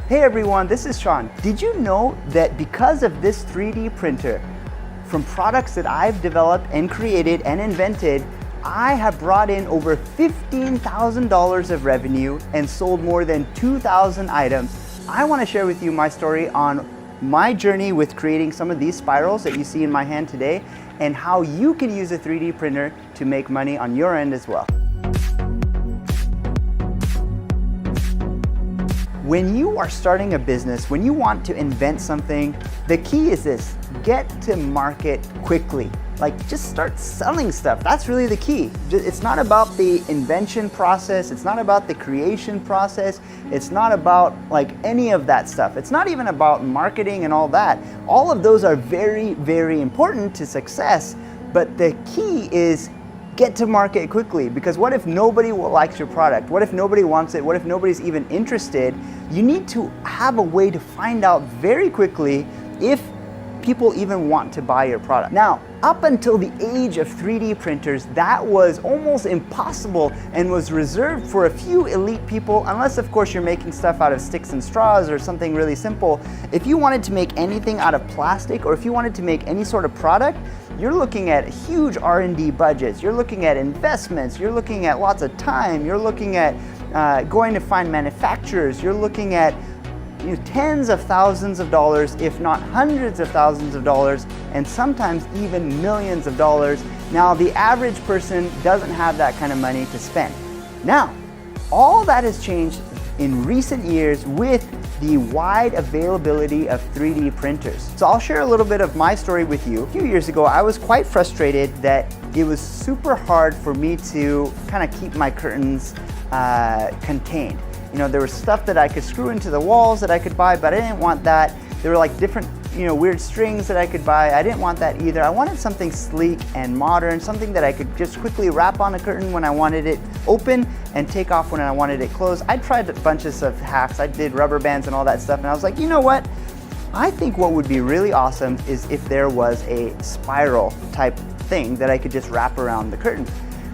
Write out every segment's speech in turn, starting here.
Hey everyone, this is Sean. Did you know that because of this 3D printer, from products that I've developed and created and invented, I have brought in over $15,000 of revenue and sold more than 2,000 items. I want to share with you my story on my journey with creating some of these spirals that you see in my hand today and how you can use a 3D printer to make money on your end as well. When you are starting a business, when you want to invent something, the key is this: get to market quickly. Like, just start selling stuff. That's really the key. It's not about the invention process. It's not about the creation process. It's not about like any of that stuff. It's not even about marketing and all that. All of those are very, very important to success. But the key is get to market quickly, because what if nobody likes your product? What if nobody wants it? What if nobody's even interested? You need to have a way to find out very quickly if people even want to buy your product. Now, up until the age of 3D printers, that was almost impossible and was reserved for a few elite people, unless of course you're making stuff out of sticks and straws or something really simple. If you wanted to make anything out of plastic, or if you wanted to make any sort of product, you're looking at huge R&D budgets, you're looking at investments, you're looking at lots of time, you're looking at going to find manufacturers, you're looking at tens of thousands of dollars, if not hundreds of thousands of dollars, and sometimes even millions of dollars. Now, the average person doesn't have that kind of money to spend. Now, all that has changed in recent years with the wide availability of 3D printers. So I'll share a little bit of my story with you. A few years ago, I was quite frustrated that it was super hard for me to kind of keep my curtains contained. There was stuff that I could screw into the walls that I could buy, but I didn't want that. There were like different, weird strings that I could buy. I didn't want that either. I wanted something sleek and modern, something that I could just quickly wrap on a curtain when I wanted it open and take off when I wanted it closed. I tried bunches of hacks. I did rubber bands and all that stuff, and I was like, you know what? I think what would be really awesome is if there was a spiral type thing that I could just wrap around the curtain.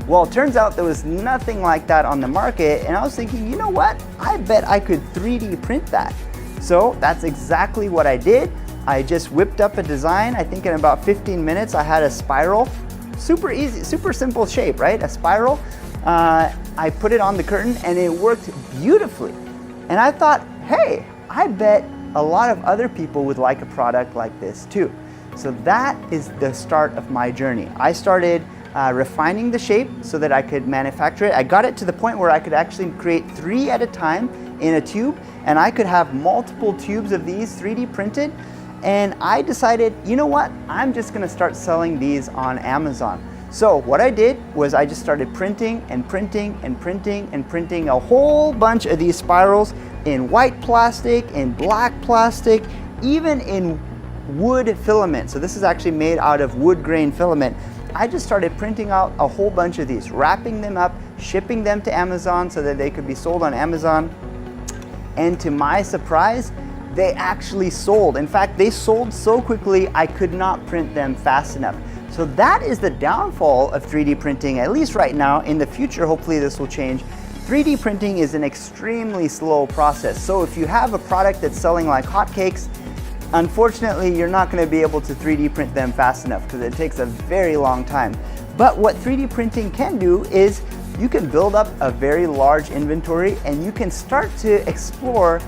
Well, it turns out there was nothing like that on the market, and I was thinking, you know what? I bet I could 3D print that. So that's exactly what I did. I just whipped up a design. I think in about 15 minutes, I had a spiral. Super easy, super simple shape, right? A spiral. I put it on the curtain and it worked beautifully. And I thought, hey, I bet a lot of other people would like a product like this too. So that is the start of my journey. I started refining the shape so that I could manufacture it. I got it to the point where I could actually create 3 at a time in a tube, and I could have multiple tubes of these 3D printed. And I decided, you know what? I'm just gonna start selling these on Amazon. So what I did was I just started printing and printing and printing and printing a whole bunch of these spirals in white plastic, in black plastic, even in wood filament. So this is actually made out of wood grain filament. I just started printing out a whole bunch of these, wrapping them up, shipping them to Amazon so that they could be sold on Amazon. And to my surprise, they actually sold. In fact, they sold so quickly, I could not print them fast enough. So that is the downfall of 3D printing, at least right now. In the future, hopefully this will change. 3D printing is an extremely slow process. So if you have a product that's selling like hotcakes, unfortunately, you're not going to be able to 3D print them fast enough because it takes a very long time. But what 3D printing can do is you can build up a very large inventory and you can start to explore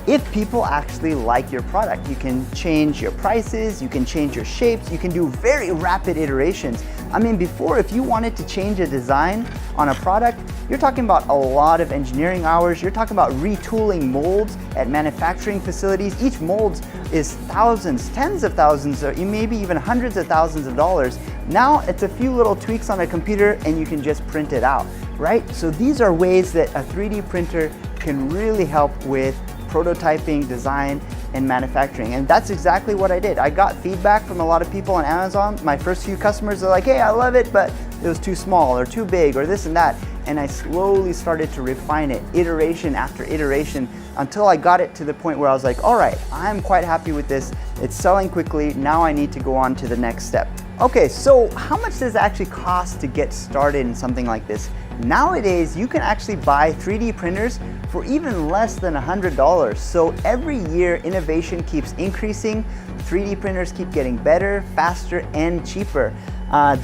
if people actually like your product. You can change your prices, you can change your shapes, you can do very rapid iterations. I mean, before, if you wanted to change a design on a product, you're talking about a lot of engineering hours. You're talking about retooling molds at manufacturing facilities. Each mold is thousands, tens of thousands, or maybe even hundreds of thousands of dollars. Now it's a few little tweaks on a computer and you can just print it out, right? So these are ways that a 3D printer can really help with prototyping, design, and manufacturing. And that's exactly what I did. I got feedback from a lot of people on Amazon. My first few customers are like, hey, I love it, but it was too small or too big or this and that. And I slowly started to refine it, iteration after iteration, until I got it to the point where I was like, all right, I'm quite happy with this. It's selling quickly. Now I need to go on to the next step. Okay, so how much does it actually cost to get started in something like this? Nowadays, you can actually buy 3D printers for even less than $100. So every year, innovation keeps increasing. 3D printers keep getting better, faster, and cheaper.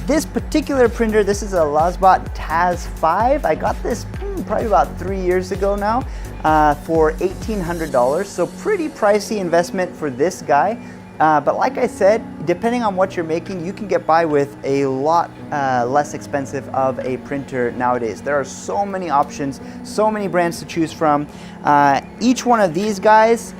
This particular printer, this is a LazBot Taz 5. I got this probably about 3 years ago now for $1,800. So pretty pricey investment for this guy. But like I said, depending on what you're making, you can get by with a lot less expensive of a printer nowadays. There are so many options, so many brands to choose from. Each one of these guys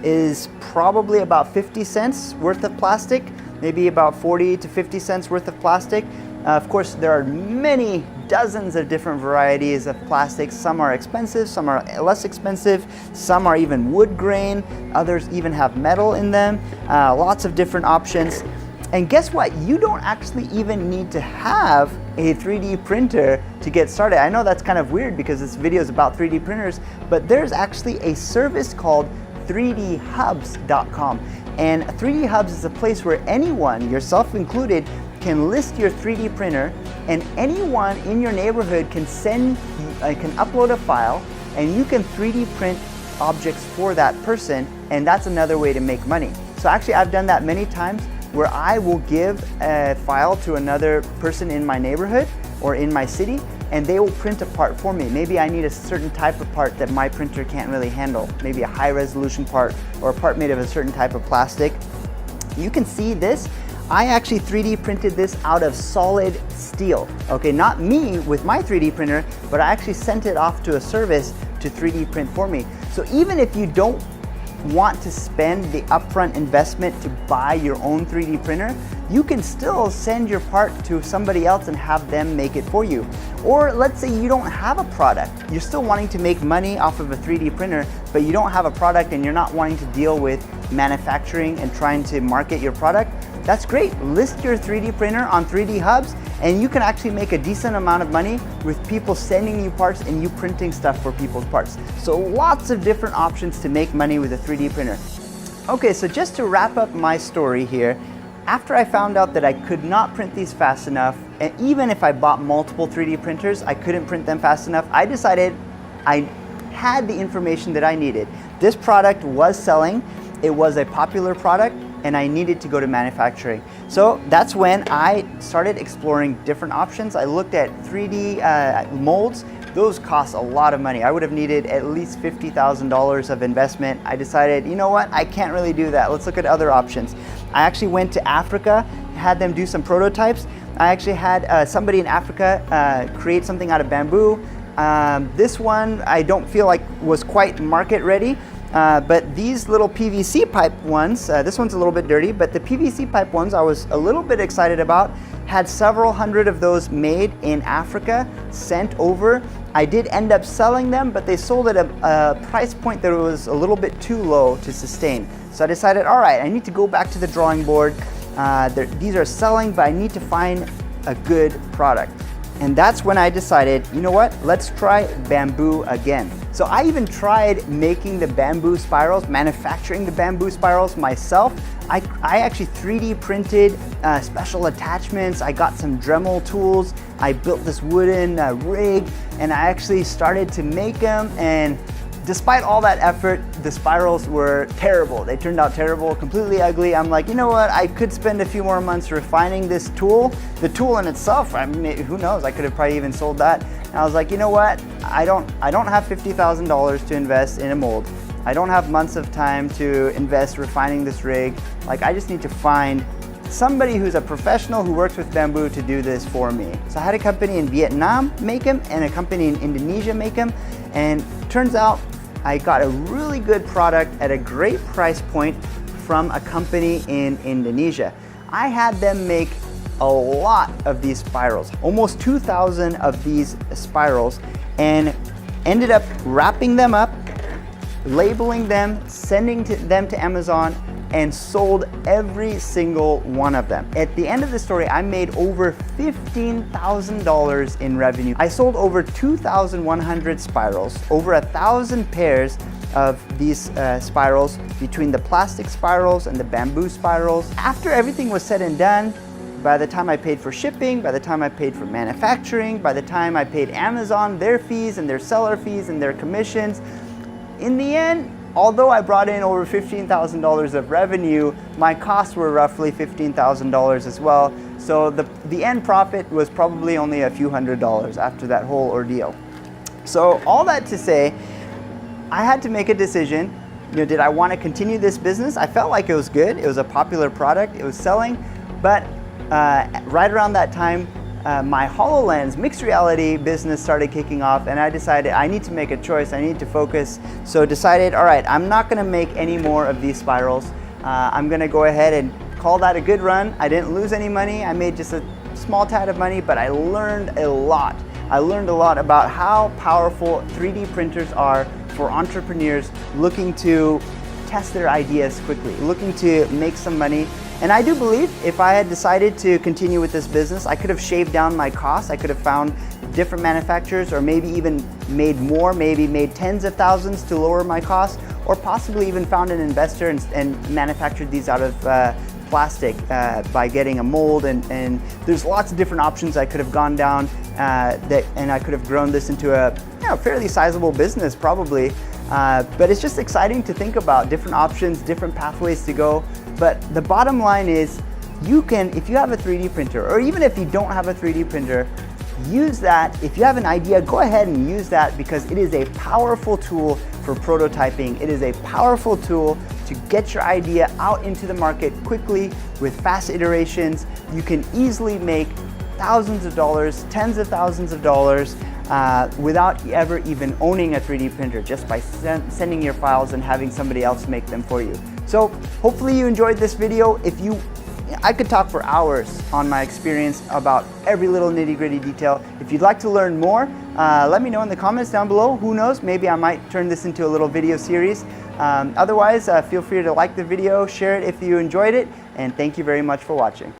is probably about 50 cents worth of plastic, maybe about 40 to 50 cents worth of plastic. Of course, there are many dozens of different varieties of plastics. Some are expensive, some are less expensive, some are even wood grain, others even have metal in them, lots of different options. And guess what? You don't actually even need to have a 3D printer to get started. I know that's kind of weird because this video is about 3D printers, but there's actually a service called 3dhubs.com. And 3D Hubs is a place where anyone, yourself included, can list your 3D printer, and anyone in your neighborhood can upload a file, and you can 3D print objects for that person, and that's another way to make money. So actually, I've done that many times where I will give a file to another person in my neighborhood or in my city, and they will print a part for me. Maybe I need a certain type of part that my printer can't really handle, maybe a high resolution part or a part made of a certain type of plastic. You can see this. I actually 3D printed this out of solid steel. Okay, not me with my 3D printer, but I actually sent it off to a service to 3D print for me. So even if you don't want to spend the upfront investment to buy your own 3D printer, you can still send your part to somebody else and have them make it for you. Or let's say you don't have a product. You're still wanting to make money off of a 3D printer, but you don't have a product and you're not wanting to deal with manufacturing and trying to market your product. That's great. List your 3D printer on 3D Hubs and you can actually make a decent amount of money with people sending you parts and you printing stuff for people's parts. So lots of different options to make money with a 3D printer. Okay, so just to wrap up my story here, after I found out that I could not print these fast enough, and even if I bought multiple 3D printers, I couldn't print them fast enough, I decided I had the information that I needed. This product was selling, it was a popular product, and I needed to go to manufacturing. So that's when I started exploring different options. I looked at 3D molds. Those cost a lot of money. I would have needed at least $50,000 of investment. I decided, you know what, I can't really do that. Let's look at other options. I actually went to Africa, had them do some prototypes. I actually had somebody in Africa create something out of bamboo. This one I don't feel like was quite market ready. But these little PVC pipe ones, this one's a little bit dirty, but the PVC pipe ones I was a little bit excited about. Had several hundred of those made in Africa, sent over. I did end up selling them, but they sold at a price point that was a little bit too low to sustain. So I decided, all right, I need to go back to the drawing board. These are selling, but I need to find a good product. And that's when I decided, you know what, let's try bamboo again. So I even tried making the bamboo spirals, manufacturing the bamboo spirals myself. I actually 3D printed special attachments. I got some Dremel tools. I built this wooden rig, and I actually started to make them. And despite all that effort, the spirals were terrible. They turned out terrible, completely ugly. I'm like, you know what? I could spend a few more months refining this tool. The tool in itself, I mean, who knows? I could have probably even sold that. And I was like, you know what? I don't have $50,000 to invest in a mold. I don't have months of time to invest refining this rig. Like, I just need to find somebody who's a professional who works with bamboo to do this for me. So I had a company in Vietnam make them and a company in Indonesia make them. And turns out I got a really good product at a great price point from a company in Indonesia. I had them make a lot of these spirals, almost 2,000 of these spirals, and ended up wrapping them up, labeling them, sending them to Amazon, and sold every single one of them. At the end of the story, I made over $15,000 in revenue. I sold over 2,100 spirals, over 1,000 pairs of these spirals between the plastic spirals and the bamboo spirals. After everything was said and done, by the time I paid for shipping, by the time I paid for manufacturing, by the time I paid Amazon their fees and their seller fees and their commissions, in the end, although I brought in over $15,000 of revenue, my costs were roughly $15,000 as well. So the end profit was probably only a few $100s after that whole ordeal. So all that to say, I had to make a decision. Did I want to continue this business? I felt like it was good. It was a popular product. It was selling. But right around that time, my HoloLens mixed reality business started kicking off, and I decided I need to make a choice. I need to focus. So decided, all right, I'm not going to make any more of these spirals. I'm going to go ahead and call that a good run. I didn't lose any money. I made just a small tad of money, but I learned a lot. I learned a lot about how powerful 3D printers are for entrepreneurs looking to test their ideas quickly, looking to make some money. And I do believe if I had decided to continue with this business, I could have shaved down my costs. I could have found different manufacturers, or maybe even made more, maybe made tens of thousands to lower my costs, or possibly even found an investor and manufactured these out of plastic by getting a mold. And there's lots of different options I could have gone down and I could have grown this into a fairly sizable business probably. But it's just exciting to think about different options, different pathways to go. But the bottom line is, you can, if you have a 3D printer, or even if you don't have a 3D printer, use that. If you have an idea, go ahead and use that, because it is a powerful tool for prototyping. It is a powerful tool to get your idea out into the market quickly with fast iterations. You can easily make thousands of dollars, tens of thousands of dollars without ever even owning a 3D printer, just by sending your files and having somebody else make them for you. So hopefully you enjoyed this video. I could talk for hours on my experience about every little nitty-gritty detail. If you'd like to learn more, let me know in the comments down below. Who knows, maybe I might turn this into a little video series. Otherwise, feel free to like the video, share it if you enjoyed it, and thank you very much for watching.